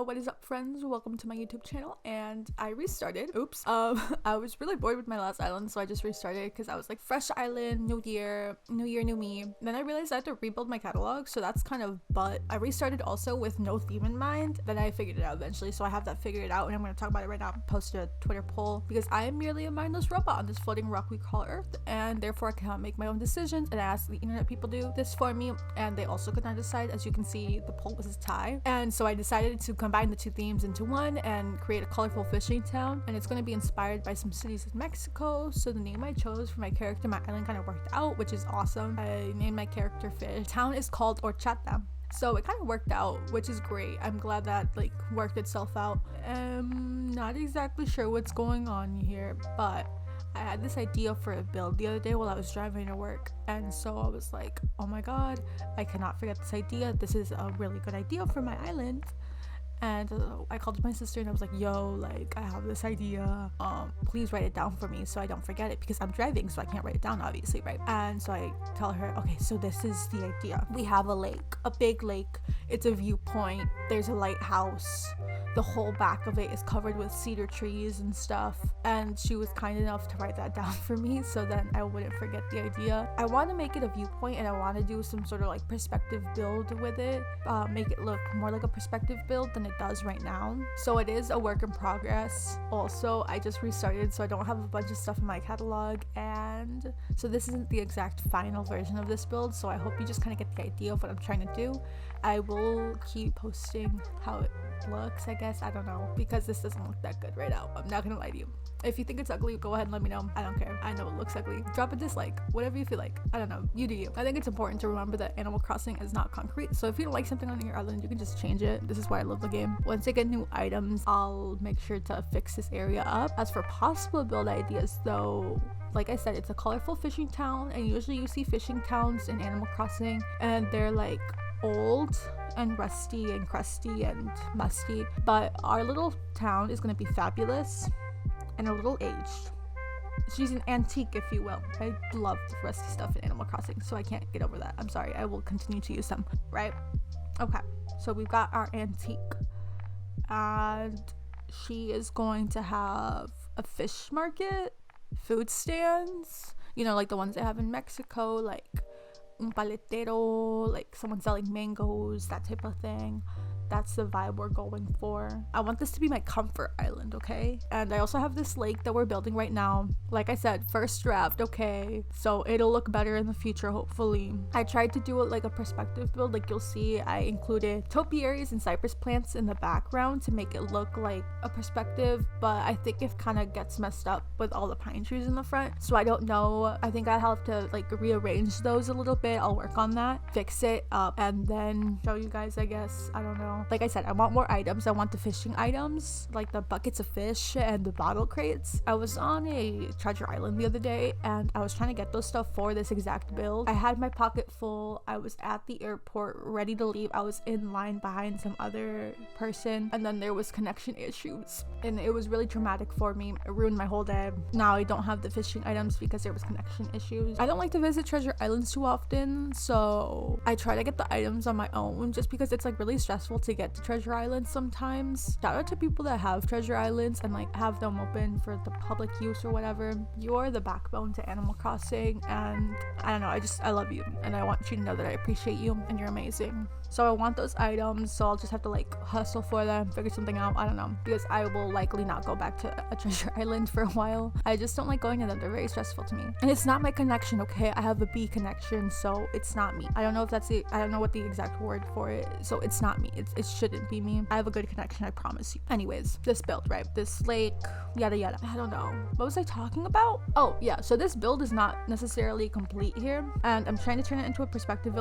What is up, friends? Welcome to my YouTube channel. And I restarted. Oops. I was really bored with my last island, so I just restarted because I was like, fresh island, new year, new me. Then I realized I had to rebuild my catalog, so that's kind of but I restarted also with no theme in mind. Then I figured it out eventually, so I have that figured out, and I'm going to talk about it right now. Post a Twitter poll because I am merely a mindless robot on this floating rock we call Earth, and therefore I cannot make my own decisions. And I asked the internet people to do this for me, and they also could not decide. As you can see, the poll was a tie, and so I decided to combine the two themes into one and create a colorful fishing town, and it's going to be inspired by some cities in Mexico. So the name I chose for my character, my island, kind of worked out, which is awesome. I named my character Fish. The town is called Horchata. So it kind of worked out, which is great. I'm glad that like worked itself out. Not exactly sure what's going on here, but I had this idea for a build the other day while I was driving to work, and so I was like, oh my god, I cannot forget this idea. This is a really good idea for my island. And I called my sister and I was like, yo, like, I have this idea, please write it down for me so I don't forget it, because I'm driving, so I can't write it down, obviously, right? And so I tell her, okay, so this is the idea. We have a lake, a big lake. It's a viewpoint. There's a lighthouse. The whole back of it is covered with cedar trees and stuff. And she was kind enough to write that down for me so then I wouldn't forget the idea. I want to make it a viewpoint, and I want to do some sort of like perspective build with it, make it look more like a perspective build than it does right now. So it is a work in progress. Also, I just restarted, so I don't have a bunch of stuff in my catalog, and so this isn't the exact final version of this build, so I hope you just kind of get the idea of what I'm trying to do. I will keep posting how it looks, I guess. I don't know, because this doesn't look that good right now. I'm not gonna lie to you. If you think it's ugly, go ahead and let me know. I don't care. I know it looks ugly. Drop a dislike, whatever you feel like. I don't know, you do you. I think it's important to remember that Animal Crossing is not concrete, so if you don't like something on your island, you can just change it. This is why I love the game. Once I get new items, I'll make sure to fix this area up. As for possible build ideas though, like I said, it's a colorful fishing town, and usually you see fishing towns in Animal Crossing and they're like old and rusty and crusty and musty, but our little town is going to be fabulous and a little aged. She's an antique, if you will. I love rusty stuff in Animal Crossing, so I can't get over that. I'm sorry, I will continue to use them, right? Okay, so we've got our antique, and she is going to have a fish market, food stands, you know, like the ones they have in Mexico, like un paletero, like someone selling mangoes, that type of thing. That's the vibe we're going for. I want this to be my comfort island, okay? And I also have this lake that we're building right now. Like I said, first draft, okay? So it'll look better in the future, hopefully. I tried to do it like a perspective build. Like you'll see, I included topiaries and cypress plants in the background to make it look like a perspective, but I think it kind of gets messed up with all the pine trees in the front. So I don't know. I think I'll have to like rearrange those a little bit. I'll work on that, fix it up, and then show you guys, I guess. I don't know. Like I said, I want more items. I want the fishing items, like the buckets of fish and the bottle crates. I was on a treasure island the other day, and I was trying to get those stuff for this exact build. I had my pocket full. I was at the airport ready to leave. I was in line behind some other person, and then there was connection issues, and it was really traumatic for me. It ruined my whole day. Now I don't have the fishing items because there was connection issues. I don't like to visit treasure islands too often, so I try to get the items on my own, just because it's like really stressful to get to treasure islands sometimes. Shout out to people that have treasure islands and like have them open for the public use or whatever. You're the backbone to Animal Crossing, and I don't know, I love you, and I want you to know that I appreciate you and you're amazing. So I want those items, so I'll just have to like hustle for them, figure something out. I don't know, because I will likely not go back to a treasure island for a while. I just don't like going to them. They're very stressful to me, and it's not my connection, okay? I have a B connection, so it's not me. I don't know if that's the, I don't know what the exact word for it, so it's not me. It shouldn't be me. I have a good connection, I promise you. Anyways, this build, right? This lake, yada yada. I don't know, what was I talking about? Oh yeah, so this build is not necessarily complete here, and I'm trying to turn it into a perspective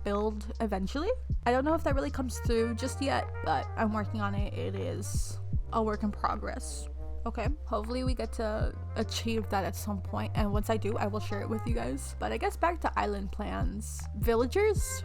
build eventually. I don't know if that really comes through just yet, but I'm working on it. It is a work in progress. Okay, hopefully we get to achieve that at some point, and once I do, I will share it with you guys. But I guess back to island plans. Villagers,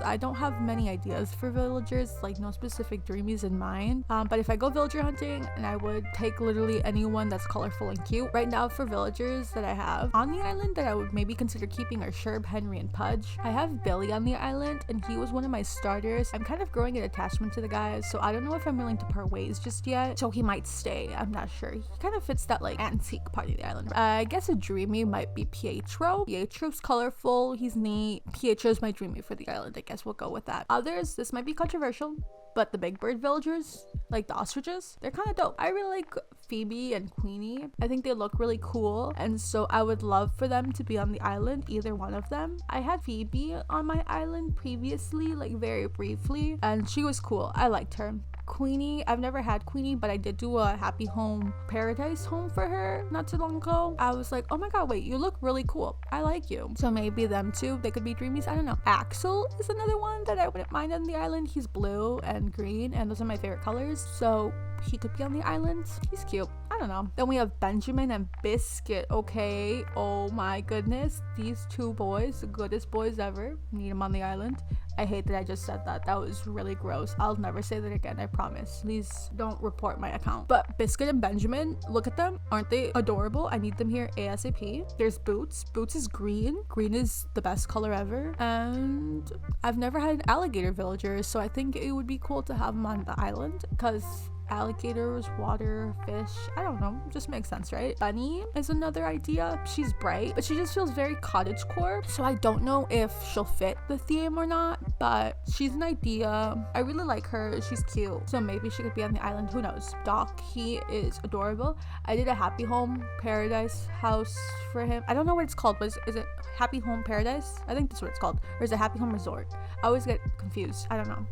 I don't have many ideas for villagers, like no specific dreamies in mind, but if I go villager hunting, and I would take literally anyone that's colorful and cute. Right now, for villagers that I have on the island that I would maybe consider keeping are Sherb, Henry, and Pudge. I have Billy on the island, and he was one of my starters. I'm kind of growing an attachment to the guy, so I don't know if I'm willing to part ways just yet, so he might stay. I'm not sure. He kind of fits that like antique part of the island. I guess a dreamy might be Pietro. Pietro's colorful, he's neat. Pietro's my dreamy for the island. I guess we'll go with that. Others, this might be controversial, but the big bird villagers, like the ostriches, they're kind of dope. I really like Phoebe and Queenie. I think they look really cool, and so I would love for them to be on the island, either one of them. I had Phoebe on my island previously, like very briefly, and she was cool. I liked her. Queenie, I've never had Queenie, but I did do a happy home paradise home for her not too long ago. I was like, oh my god, wait, you look really cool, I like you. So maybe them too, they could be dreamies, I don't know. Axel is another one that I wouldn't mind on the island. He's blue and green, and those are my favorite colors, so he could be on the island. He's cute, I don't know. Then we have Benjamin and Biscuit. Okay, oh my goodness, these two boys, the goodest boys ever. Need them on the island. I hate that I just said that. That was really gross. I'll never say that again, I promise. Please don't report my account. But Biscuit and Benjamin, look at them. Aren't they adorable? I need them here ASAP. There's Boots. Boots is green. Green is the best color ever. And I've never had an alligator villager, so I think it would be cool to have them on the island, because alligators, water, fish, I don't know, just makes sense, right? Bunny is another idea. She's bright, but she just feels very cottagecore, so I don't know if she'll fit the theme or not, but she's an idea. I really like her. She's cute, so maybe she could be on the island. Who knows? Doc, he is adorable. I did a happy home paradise house for him. I don't know what it's called, but is it Happy Home Paradise? I think that's what it's called. Or is it Happy Home Resort? I always get confused. I don't know.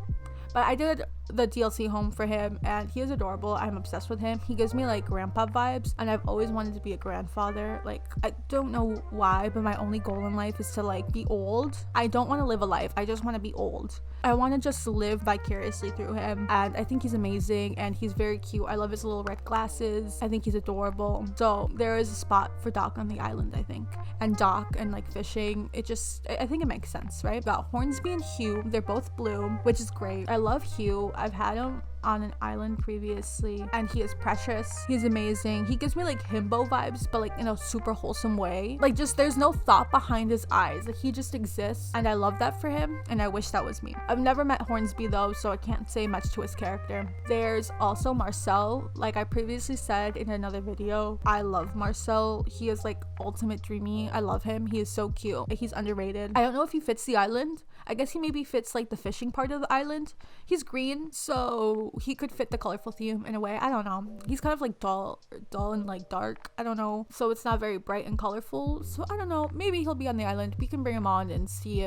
But I did the DLC home for him, and he is adorable. I'm obsessed with him. He gives me like grandpa vibes, and I've always wanted to be a grandfather. Like, I don't know why, but my only goal in life is to like be old. I don't want to live a life, I just want to be old. I want to just live vicariously through him, and I think he's amazing, and he's very cute. I love his little red glasses. I think he's adorable. So there is a spot for Doc on the island, I think. And Doc and like fishing, I think it makes sense, right? Got Hornsby and Hugh. They're both blue, which is great. I love Hugh. I've had him on an island previously, and he is precious. He's amazing. He gives me like himbo vibes, but like in a super wholesome way. Like, just there's no thought behind his eyes. Like, he just exists, and I love that for him, and I wish that was me. I've never met Hornsby though, so I can't say much to his character. There's also Marcel. Like I previously said in another video, I love Marcel. He is like ultimate dreamy. I love him. He is so cute. He's underrated. I don't know if he fits the island. I guess he maybe fits like the fishing part of the island. He's green, so he could fit the colorful theme in a way. I don't know. He's kind of like dull and like dark. I don't know. So it's not very bright and colorful. So I don't know. Maybe he'll be on the island. We can bring him on and see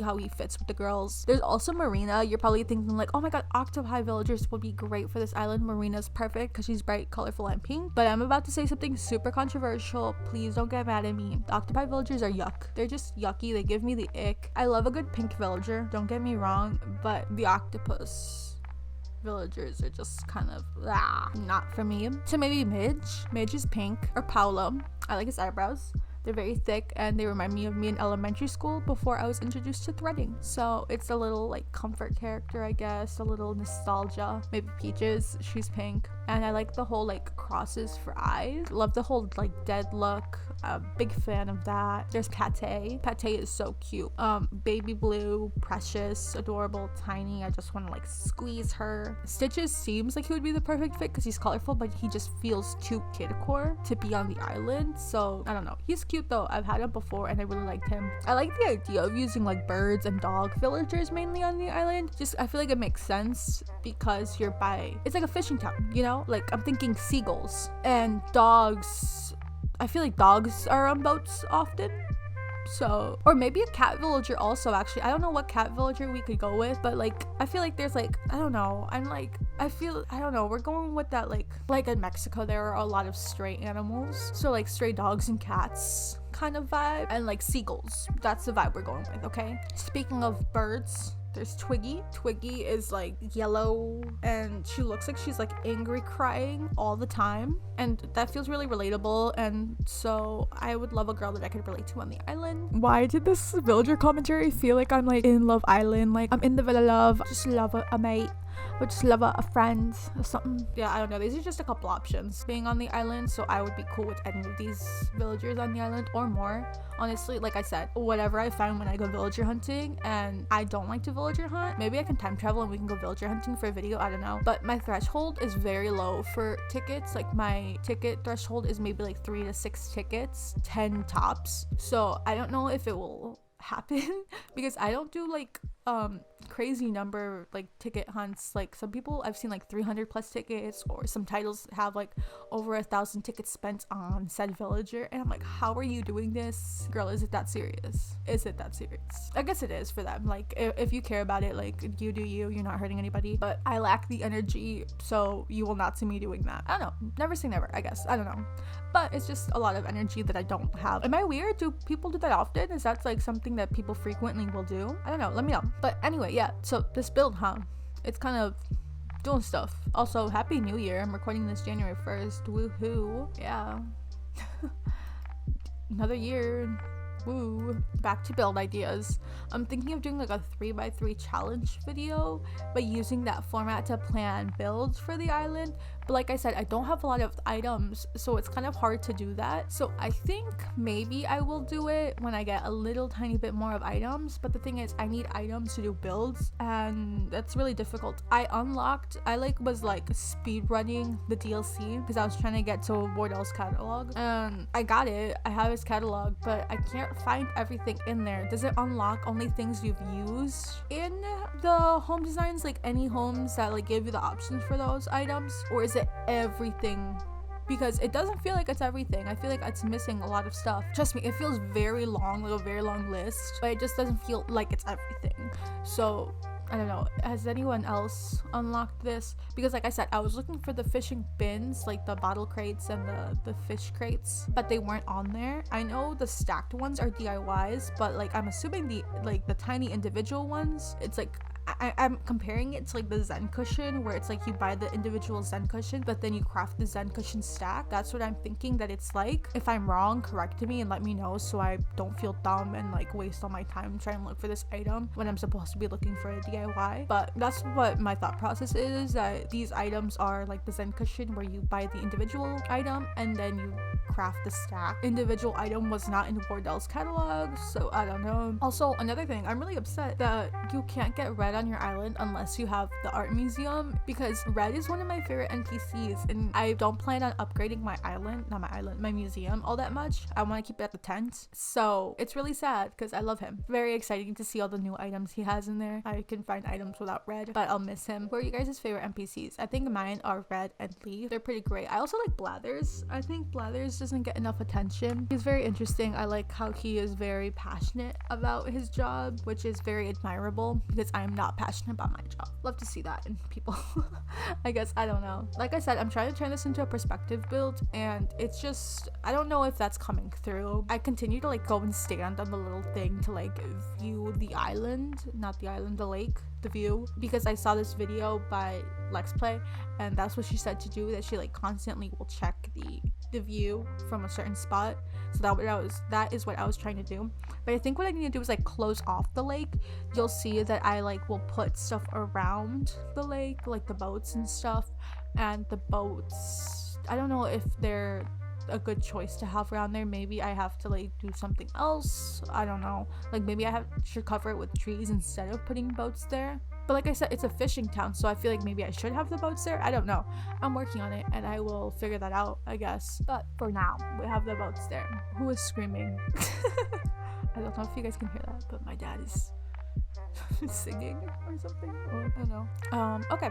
how he fits with the girls. There's also Marina. You're probably thinking like, oh my god, octopi villagers would be great for this island. Marina's perfect because she's bright, colorful, and pink. But I'm about to say something super controversial. Please don't get mad at me. The octopi villagers are yuck. They're just yucky. They give me the ick. I love a good pink villager, don't get me wrong, but the octopus villagers are just kind of not for me. So maybe Midge is pink, or Paolo. I like his eyebrows. They're very thick, and they remind me of me in elementary school before I was introduced to threading. So it's a little like comfort character, I guess, a little nostalgia. Maybe Peaches, she's pink. And I like the whole like crosses for eyes. Love the whole like dead look. Big fan of that. There's Pate. Pate is so cute. Baby blue, precious, adorable, tiny. I just want to like squeeze her. Stitches seems like he would be the perfect fit because he's colorful, but he just feels too kidcore to be on the island. So I don't know. He's cute though. I've had him before and I really liked him. I like the idea of using like birds and dog villagers mainly on the island. Just I feel like it makes sense because it's like a fishing town, you know? Like I'm thinking seagulls and dogs. I feel like dogs are on boats often. So, or maybe a cat villager also, actually. I don't know what cat villager we could go with, but like I feel like there's like, I don't know, we're going with that like in Mexico there are a lot of stray animals, so like stray dogs and cats kind of vibe, and like seagulls. That's the vibe we're going with. Okay, speaking of birds, There's Twiggy. Twiggy is like yellow and she looks like she's like angry crying all the time, and that feels really relatable, and so I would love a girl that I could relate to on the island. Why did this villager commentary feel like I'm like in Love Island? Like I'm in the villa love, just love a mate, or just love a friend or something. Yeah, I don't know. These are just a couple options being on the island, so I would be cool with any of these villagers on the island or more. Honestly, like I said, whatever I find when I go villager hunting, and I don't like to villager hunt, maybe I can time travel and we can go villager hunting for a video, I don't know. But my threshold is very low for tickets. Like my ticket threshold is maybe like 3 to 6 tickets, 10 tops. So I don't know if it will happen because I don't do like crazy number like ticket hunts. Like some people I've seen like 300 plus tickets, or some titles have like over 1,000 tickets spent on said villager, and I'm like, how are you doing this, girl? Is it that serious? Is it that serious? I guess it is for them. Like if you care about it, like you do you're not hurting anybody, but I lack the energy, so you will not see me doing that. I don't know, never say never, I guess. I don't know, but it's just a lot of energy that I don't have. Am I weird? Do people do that often? Is that like something that people frequently will do? I don't know, let me know. But anyway, yeah, so this build, it's kind of doing stuff. Also, happy new year. I'm recording this January 1st. Woohoo. Yeah. Another year. Woo. Back to build ideas. I'm thinking of doing like a 3x3 challenge video, but using that format to plan builds for the island. But like I said, I don't have a lot of items, so it's kind of hard to do that. So I think maybe I will do it when I get a little tiny bit more of items. But the thing is, I need items to do builds, and that's really difficult. I was speed running the DLC because I was trying to get to Wardell's catalog, and I got it. I have his catalog, but I can't find everything in there. Does it unlock only things you've used in the home designs, like any homes that like give you the options for those items, or is it everything? Because it doesn't feel like it's everything. I feel like it's missing a lot of stuff. Trust me, it feels very long, like a very long list, but it just doesn't feel like it's everything. So I don't know, has anyone else unlocked this? Because like I said, I was looking for the fishing bins, like the bottle crates and the fish crates, but they weren't on there. I know the stacked ones are DIYs, but like I'm assuming the tiny individual ones, it's like I'm comparing it to like the Zen cushion, where it's like you buy the individual Zen cushion but then you craft the Zen cushion stack. That's what I'm thinking that it's like. If I'm wrong, correct me and let me know so I don't feel dumb and like waste all my time trying to look for this item when I'm supposed to be looking for a DIY. But that's what my thought process is, that these items are like the Zen cushion where you buy the individual item and then you craft the stack. Individual item was not in Wardell's catalog, so I don't know. Also, another thing, I'm really upset that you can't get red on your island unless you have the art museum, because red is one of my favorite NPCs, and I don't plan on upgrading my museum all that much. I want to keep it at the tent, so it's really sad because I love him. Very exciting to see all the new items he has in there. I can find items without red, but I'll miss him. Who are you guys' favorite NPCs? I think mine are Red and Lee. They're pretty great. I also like Blathers. I think Blathers doesn't get enough attention. He's very interesting. I like how he is very passionate about his job, which is very admirable because I'm not passionate about my job. Love to see that in people. I guess, I don't know. Like I said, I'm trying to turn this into a perspective build, and it's just, I don't know if that's coming through. I continue to like go and stand on the little thing to like view the island, not the island, the lake, the view, because I saw this video by Lex Play, and that's what she said to do, that she like constantly will check the view from a certain spot. So that is what I was trying to do. But I think what I need to do is like close off the lake. You'll see that I like will put stuff around the lake, like the boats and stuff, and the boats, I don't know if they're a good choice to have around there. Maybe I have to like do something else. I don't know, like maybe I should cover it with trees instead of putting boats there. But like I said, it's a fishing town, so I feel like maybe I should have the boats there. I don't know. I'm working on it and I will figure that out, I guess. But for now, we have the boats there. Who is screaming? I don't know if you guys can hear that, but my dad is singing or something. I don't know. Okay.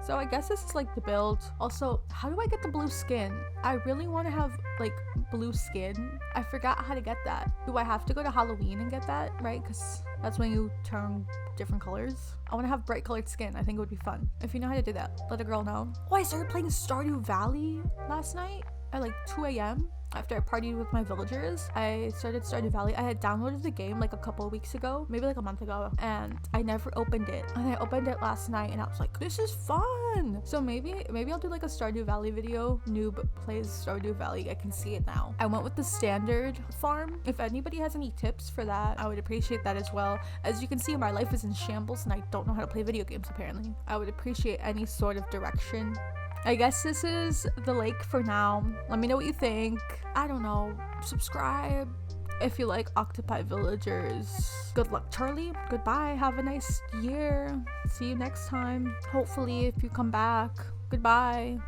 So I guess this is like the build. Also, how do I get the blue skin? I really want to have like blue skin. I forgot how to get that. Do I have to go to Halloween and get that, right? Because that's when you turn different colors. I want to have bright colored skin. I think it would be fun. If you know how to do that, let a girl know. Oh, I started playing Stardew Valley last night at like 2 a.m. after I partied with my villagers, I started Stardew Valley. I had downloaded the game like a couple of weeks ago, maybe like a month ago, and I never opened it. And I opened it last night and I was like, this is fun. So maybe I'll do like a Stardew Valley video. Noob plays Stardew Valley. I can see it now. I went with the standard farm. If anybody has any tips for that, I would appreciate that as well. As you can see, my life is in shambles and I don't know how to play video games apparently. I would appreciate any sort of direction. I guess this is the lake for now. Let me know what you think. I don't know. Subscribe if you like Octopi Villagers. Good luck, Charlie. Goodbye. Have a nice year. See you next time. Hopefully, if you come back. Goodbye.